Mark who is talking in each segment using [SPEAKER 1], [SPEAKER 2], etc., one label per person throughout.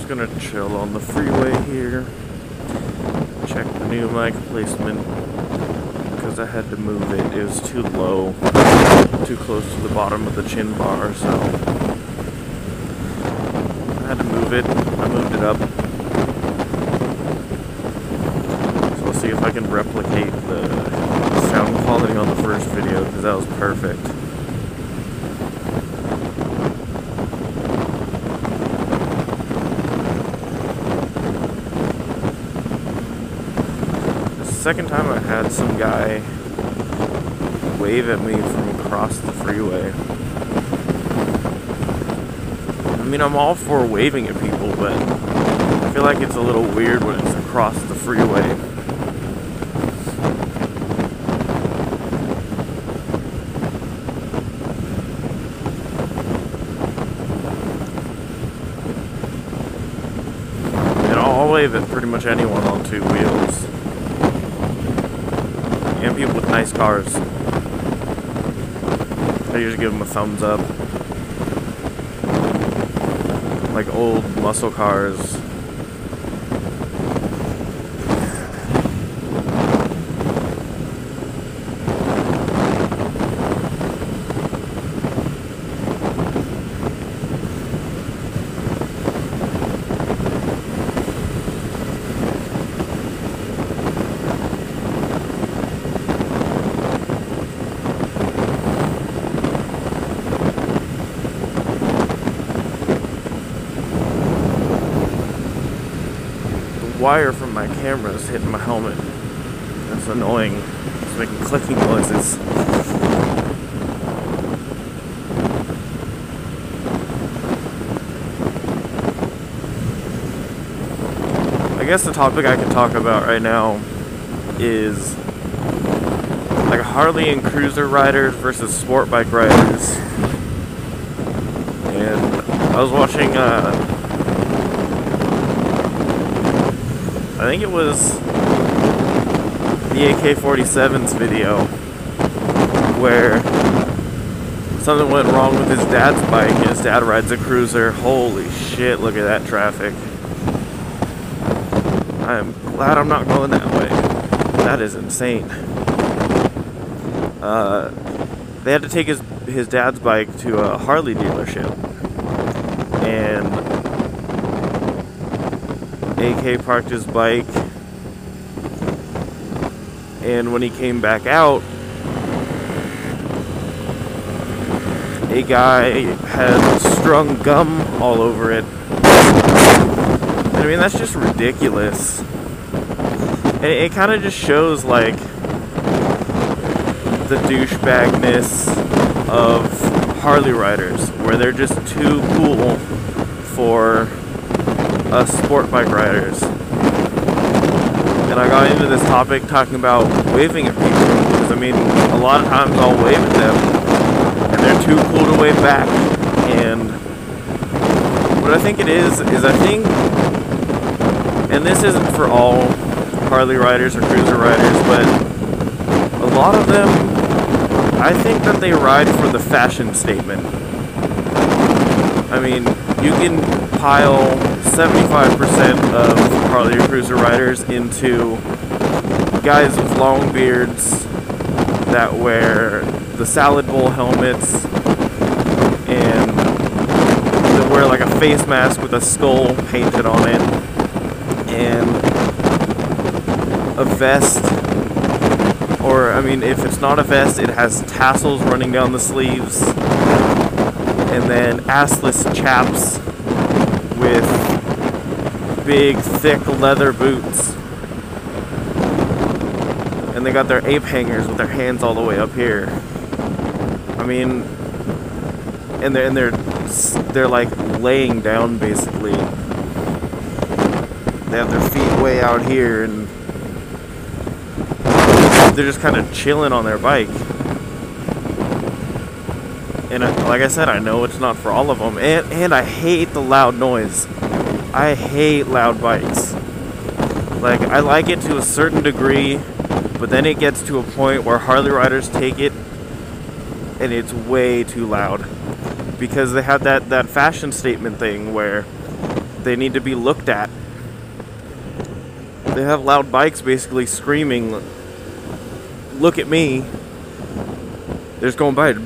[SPEAKER 1] just gonna chill on the freeway here. Check the new mic placement because I had to move it. It was too low, too close to the bottom of the chin bar, so I had to move it. I moved it up. So we'll see if I can replicate the sound quality on the first video because that was perfect. Second time I had some guy wave at me from across the freeway. I mean, I'm all for waving at people, but I feel like it's a little weird when it's across the freeway. And I'll wave at pretty much anyone on two wheels. And people with nice cars. I usually give them a thumbs up. Like old muscle cars. Wire from my camera is hitting my helmet. That's annoying. It's making clicking noises. I guess the topic I can talk about right now is like Harley and cruiser riders versus sport bike riders. And I was watching I think it was the AK-47's video where something went wrong with his dad's bike and his dad rides a cruiser. Holy shit, look at that traffic. I'm glad I'm not going that way. That is insane. They had to take his dad's bike to a Harley dealership. And AK parked his bike, and when he came back out, a guy had strung gum all over it. I mean, that's just ridiculous. And it kind of just shows, like, the douchebagness of Harley riders, where they're just too cool for us sport bike riders. And I got into this topic talking about waving at people, because I mean, a lot of times I'll wave at them and they're too cool to wave back. And what I think it is I think, and this isn't for all Harley riders or cruiser riders, but a lot of them, I think that they ride for the fashion statement. I mean, you can pile 75% of Harley or cruiser riders into guys with long beards that wear the salad bowl helmets and that wear like a face mask with a skull painted on it and a vest, or I mean, if it's not a vest, it has tassels running down the sleeves, and then assless chaps with big, thick leather boots. And they got their ape hangers with their hands all the way up here. I mean, and they're like laying down basically. They have their feet way out here, and they're just kind of chilling on their bike. And like I said, I know it's not for all of them. And I hate the loud noise. I hate loud bikes. Like, I like it to a certain degree, but then it gets to a point where Harley riders take it and it's way too loud. Because they have that fashion statement thing where They need to be looked at. They have loud bikes basically screaming, "Look at me." They're just going by it. And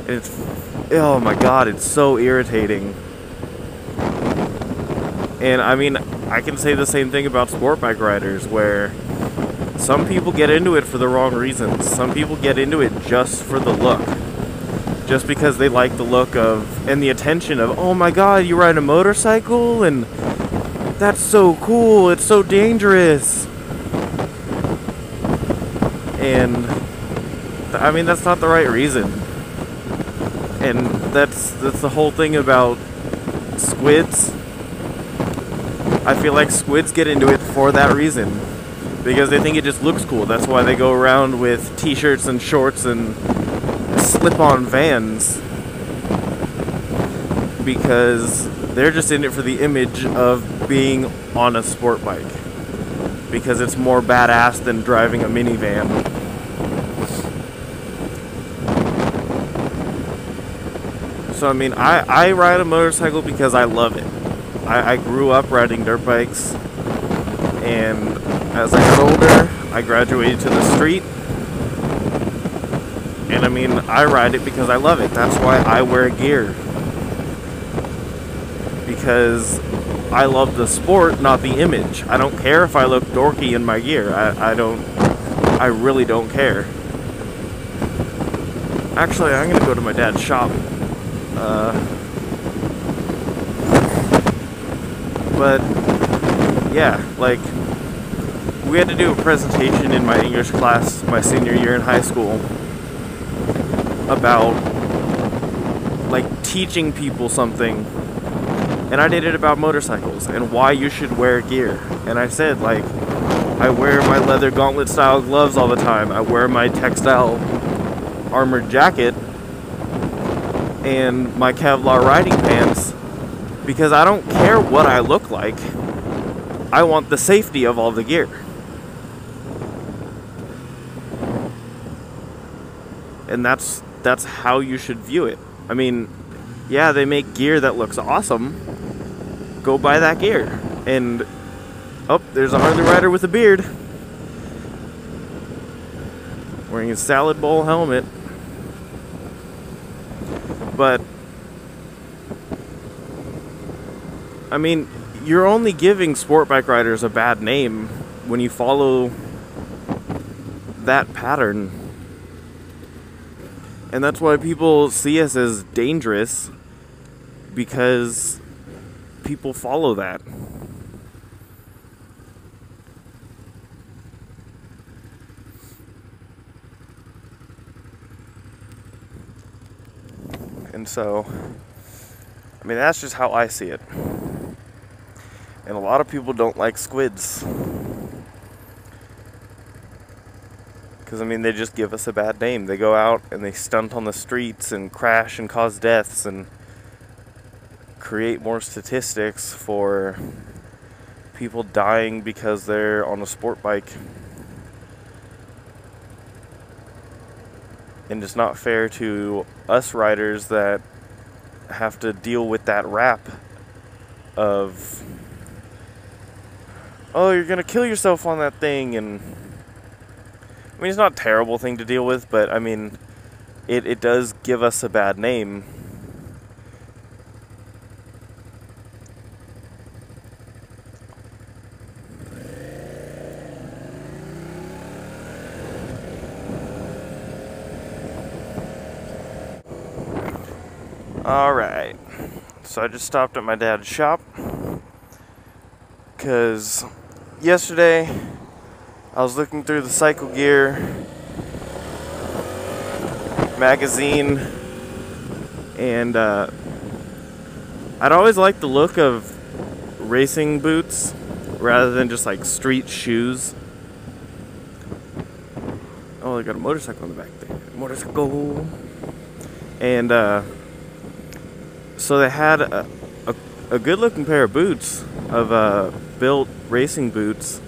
[SPEAKER 1] it's, oh my god, it's so irritating. And I mean, I can say the same thing about sport bike riders, where some people get into it for the wrong reasons. Some people get into it just for the look. Just because they like the look of, and the attention of, oh my god, you ride a motorcycle? And that's so cool, it's so dangerous. And, I mean, that's not the right reason. And that's the whole thing about squids. I feel like squids get into it for that reason. Because they think it just looks cool. That's why they go around with t-shirts and shorts and slip-on Vans. Because they're just in it for the image of being on a sport bike. Because it's more badass than driving a minivan. So I mean, I ride a motorcycle because I love it. I grew up riding dirt bikes, and as I got older, I graduated to the street. And I mean, I ride it because I love it. That's why I wear gear. Because I love the sport, not the image. I don't care if I look dorky in my gear. I really don't care. Actually, I'm gonna go to my dad's shop. But yeah, like, we had to do a presentation in my English class my senior year in high school about, like, teaching people something. And I did it about motorcycles and why you should wear gear. And I said, like, I wear my leather gauntlet style gloves all the time. I wear my textile armored jacket and my Kevlar riding pants because I don't care what I look like. I want the safety of all the gear. And that's how you should view it. I mean, yeah, they make gear that looks awesome. Go buy that gear. And, oh, there's a Harley rider with a beard. Wearing a salad bowl helmet. But, I mean, you're only giving sport bike riders a bad name when you follow that pattern. And that's why people see us as dangerous, because people follow that. And so, I mean, that's just how I see it. And a lot of people don't like squids. Because, I mean, they just give us a bad name. They go out and they stunt on the streets and crash and cause deaths and create more statistics for people dying because they're on a sport bike. And it's not fair to us riders that have to deal with that rap of, oh, you're gonna kill yourself on that thing. And I mean, it's not a terrible thing to deal with, but I mean, it does give us a bad name. Alright, so I just stopped at my dad's shop because yesterday I was looking through the Cycle Gear magazine, and I'd always liked the look of racing boots rather than just like street shoes. Oh, they got a motorcycle in the back there. Motorcycle. And so they had a good looking pair of boots, of built racing boots,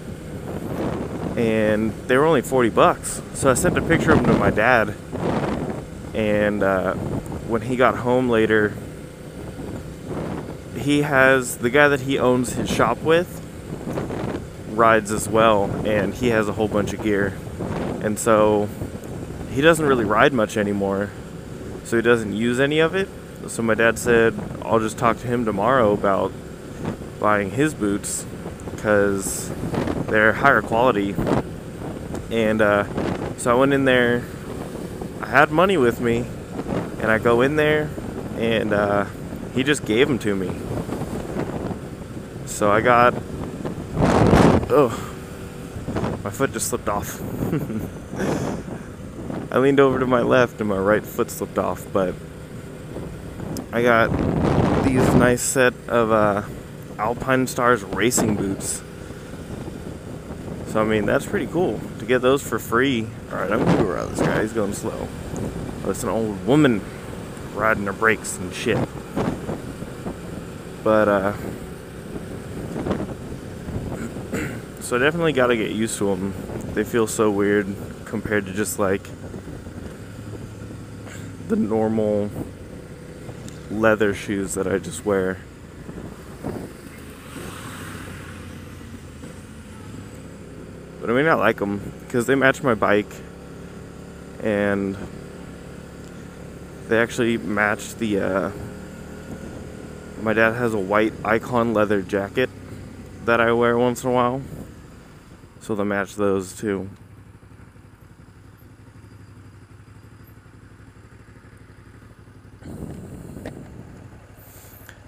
[SPEAKER 1] and they were only $40. So I sent a picture of them to my dad, and when he got home later, he has, the guy that he owns his shop with rides as well, and he has a whole bunch of gear. And so he doesn't really ride much anymore, so he doesn't use any of it. So my dad said, I'll just talk to him tomorrow about buying his boots, because they're higher quality. And so I went in there, I had money with me, and I go in there, and he just gave them to me. So I got, oh, my foot just slipped off. I leaned over to my left and my right foot slipped off, but I got these nice set of Alpine Stars racing boots. So I mean, that's pretty cool to get those for free. Alright, I'm gonna go around this guy, he's going slow. Oh, it's an old woman riding her brakes and shit. But so I definitely gotta get used to them. They feel so weird compared to just like the normal leather shoes that I just wear. But I mean, I like them because they match my bike, and they actually match the my dad has a white Icon leather jacket that I wear once in a while, so they match those too.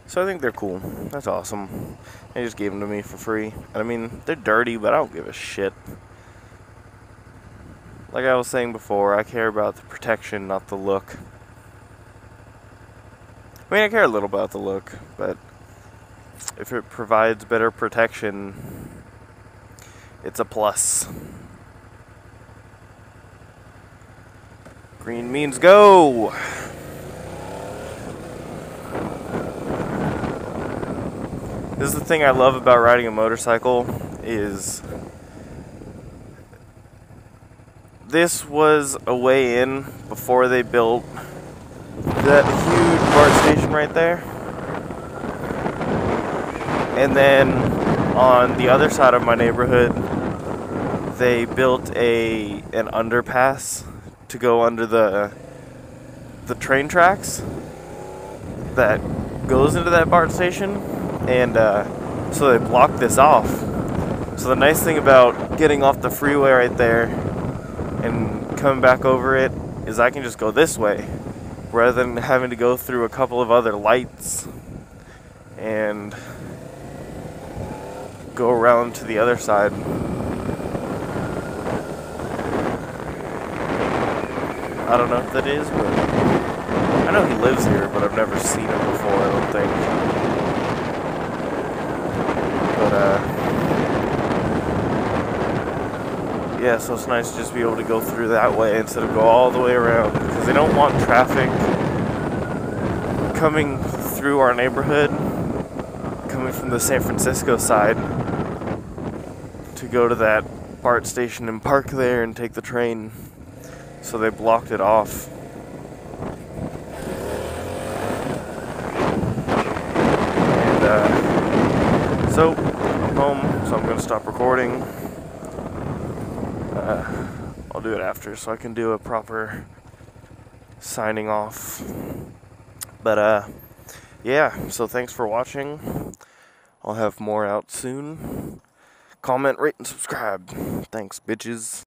[SPEAKER 1] So I think they're cool. That's awesome. They just gave them to me for free. And I mean, they're dirty, but I don't give a shit. Like I was saying before, I care about the protection, not the look. I mean, I care a little about the look, but if it provides better protection, it's a plus. Green means go! This is the thing I love about riding a motorcycle, is this was a way in before they built that huge BART station right there. And then on the other side of my neighborhood, they built an underpass to go under the train tracks that goes into that BART station. And so they blocked this off. So the nice thing about getting off the freeway right there and coming back over it is I can just go this way, rather than having to go through a couple of other lights and go around to the other side. I don't know if that is, but I know he lives here, but I've never seen him before, I don't think. But yeah, so it's nice to just be able to go through that way instead of go all the way around, because they don't want traffic coming through our neighborhood, coming from the San Francisco side, to go to that BART station and park there and take the train. So they blocked it off. And so I'm home, so I'm going to stop recording. I'll do it after so I can do a proper signing off. But yeah, so thanks for watching. I'll have more out soon. Comment, rate, and subscribe. Thanks, bitches.